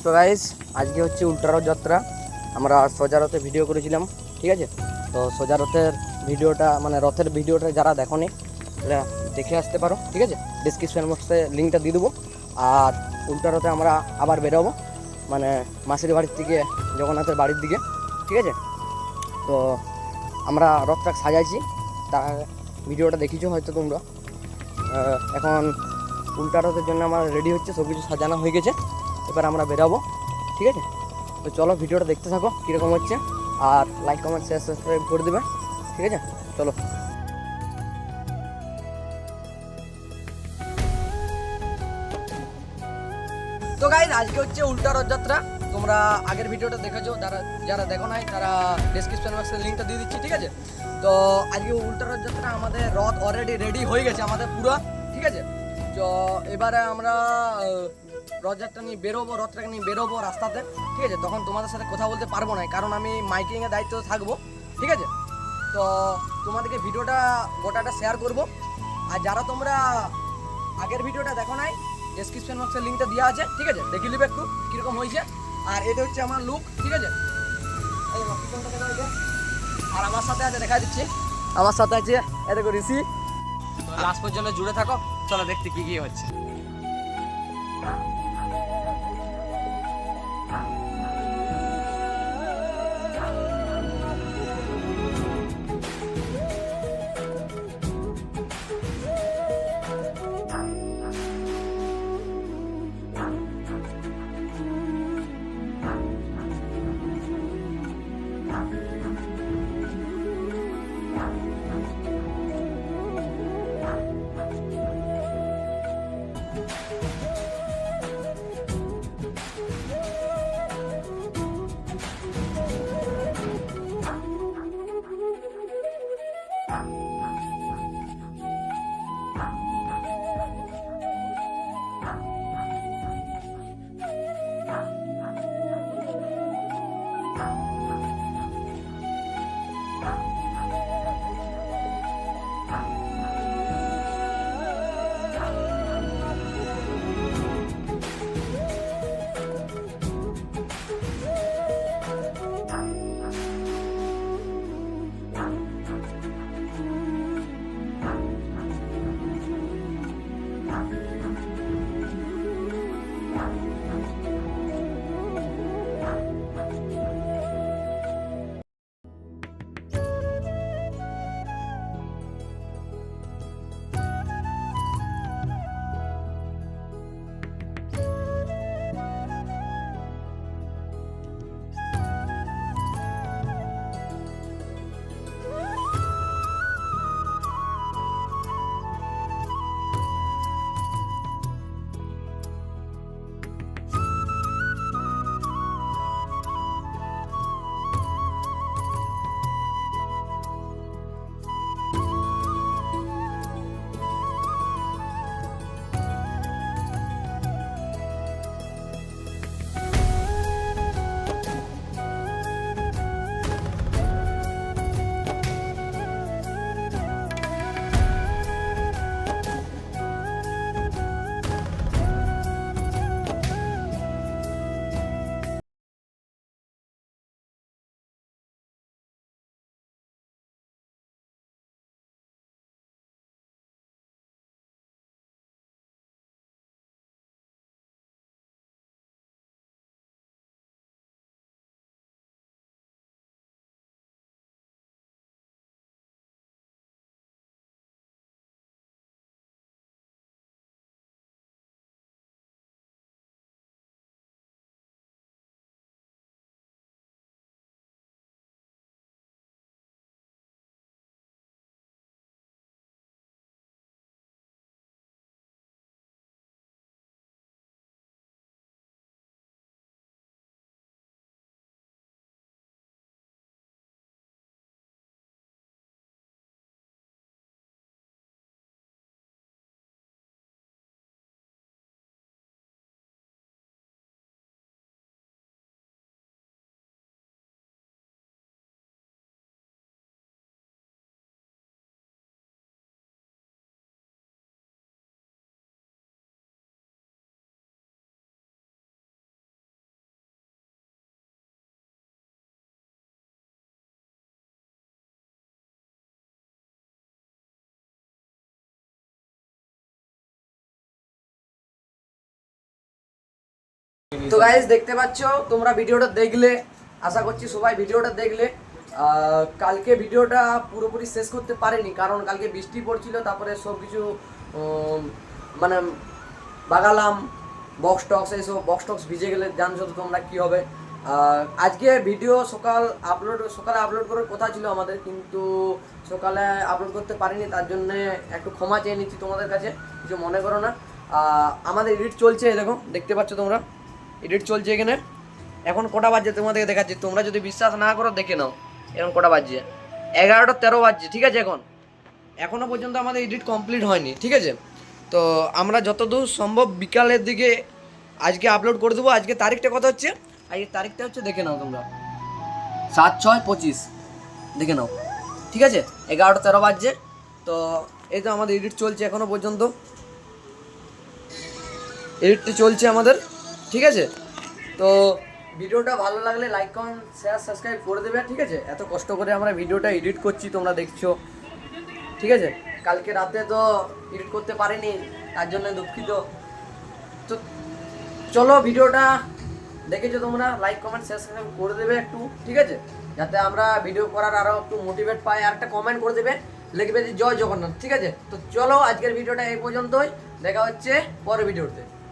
তো গাইস আজকে হচ্ছে উল্টারথ যাত্রা। আমরা সোজা রথে ভিডিও করেছিলাম, ঠিক আছে। তো সোজা রথের ভিডিওটা মানে রথের ভিডিওটা যারা দেখোনি তারা দেখে আসতে পারো, ঠিক আছে। ডিসক্রিপশন বক্সে লিঙ্কটা দিয়ে দেবো। আর উল্টারথে আমরা আবার বেরোবো মানে মাসির বাড়ির থেকে জগন্নাথের বাড়ির দিকে, ঠিক আছে। তো আমরা রথটা সাজাইছি, তার ভিডিওটা দেখিছো হয়তো তোমরা। এখন উল্টা রথের জন্য আমার রেডি হচ্ছে, সব কিছু সাজানো হয়ে গেছে। এবার আমরা বেরাবো, ঠিক আছে। তো চলো ভিডিওটা দেখতে থাকো কীরকম হচ্ছে, আর লাইক কমেন্ট শেয়ার সাবস্ক্রাইব করে দেবে, ঠিক আছে। চলো। তো গাইজ আজকে হচ্ছে উল্টা রথযাত্রা। তোমরা আগের ভিডিওটা দেখেছো, যারা দেখো নাই তারা ডেসক্রিপশন বক্সে লিঙ্কটা দিয়ে দিচ্ছি, ঠিক আছে। তো আজকে উল্টা রথযাত্রা, আমাদের রথ অলরেডি রেডি হয়ে গেছে আমাদের পুরো, ঠিক আছে। তো এবারে আমরা রথযাত্রা নিয়ে বেরোবো, রথটাকে নিয়ে বেরোবো রাস্তাতে, ঠিক আছে। তখন তোমাদের সাথে কথা বলতে পারবো না, কারণ আমি মাইকিংয়ের দায়িত্ব থাকবো, ঠিক আছে। তো তোমাদেরকে ভিডিওটা গোটাটা শেয়ার করবো। আর যারা তোমরা আগের ভিডিওটা দেখো নাই, ডেসক্রিপশন বক্সের লিঙ্কটা দেওয়া আছে, ঠিক আছে। দেখে নিবে একটু কীরকম হয়েছে। আর এটা হচ্ছে আমার লুক, ঠিক আছে। আর আমার সাথে আছে, দেখা দিচ্ছি, আমার সাথে আছে এ দেখো ঋষি। লাস্ট পর্যন্ত জুড়ে থাকো, চলো দেখতে কি কি হচ্ছে। তো গাইস দেখতে পাচ্ছ তোমরা ভিডিওটা দেখলে, আশা করছি সবাই ভিডিওটা দেখলে। কালকে ভিডিওটা পুরোপুরি শেষ করতে পারিনি, কারণ কালকে বৃষ্টি পড়ছিল, তারপরে সব কিছু মানে বাগালাম, বক্স টক্স, এইসব বক্স টক্স ভিজে গেলে জানছো তো তোমরা কী হবে। আজকে ভিডিও সকালে আপলোড করার কথা ছিল আমাদের, কিন্তু সকালে আপলোড করতে পারিনি, তার জন্যে একটু ক্ষমা চেয়ে নিচ্ছি তোমাদের কাছে, কিছু মনে করো না। আমাদের এডিট চলছে, দেখো দেখতে পাচ্ছ তোমরা, এডিট চলছে এখানে। এখন কটা বাজছে তোমাদেরকে দেখাচ্ছি, তোমরা যদি বিশ্বাস না করো দেখে নাও এখন কটা বাজছে, 11:13 বাজছে, ঠিক আছে। এখনও পর্যন্ত আমাদের এডিট কমপ্লিট হয়নি, ঠিক আছে। তো আমরা যতদূর সম্ভব বিকালের দিকে আজকে আপলোড করে দেবো। আজকে তারিখটা কত হচ্ছে, আজকে তারিখটা হচ্ছে দেখে নাও তোমরা, 7/6/25, দেখে নাও, ঠিক আছে। 11:13 বাজছে। তো এই তো আমাদের এডিট চলছে এখনও পর্যন্ত, এডিটটা চলছে আমাদের, ঠিক আছে। তো ভিডিওটা ভালো লাগলে লাইক, কমেন্ট, শেয়ার, সাবস্ক্রাইব করে দেবে, ঠিক আছে। এত কষ্ট করে আমরা ভিডিওটা এডিট করছি, তোমরা দেখছো, ঠিক আছে। কালকে রাতে তো এডিট করতে পারিনি, তার জন্য দুঃখিত। তো চলো, ভিডিওটা দেখেছো তোমরা, লাইক, কমেন্ট, শেয়ার, সাবস্ক্রাইব করে দেবে একটু, ঠিক আছে, যাতে আমরা ভিডিও করার আরও একটু মোটিভেট পাই। আর একটা কমেন্ট করে দেবে, লিখবে যে জয় জগন্নাথ, ঠিক আছে। তো চলো, আজকের ভিডিওটা এই পর্যন্তই, দেখা হচ্ছে পরের ভিডিওতে।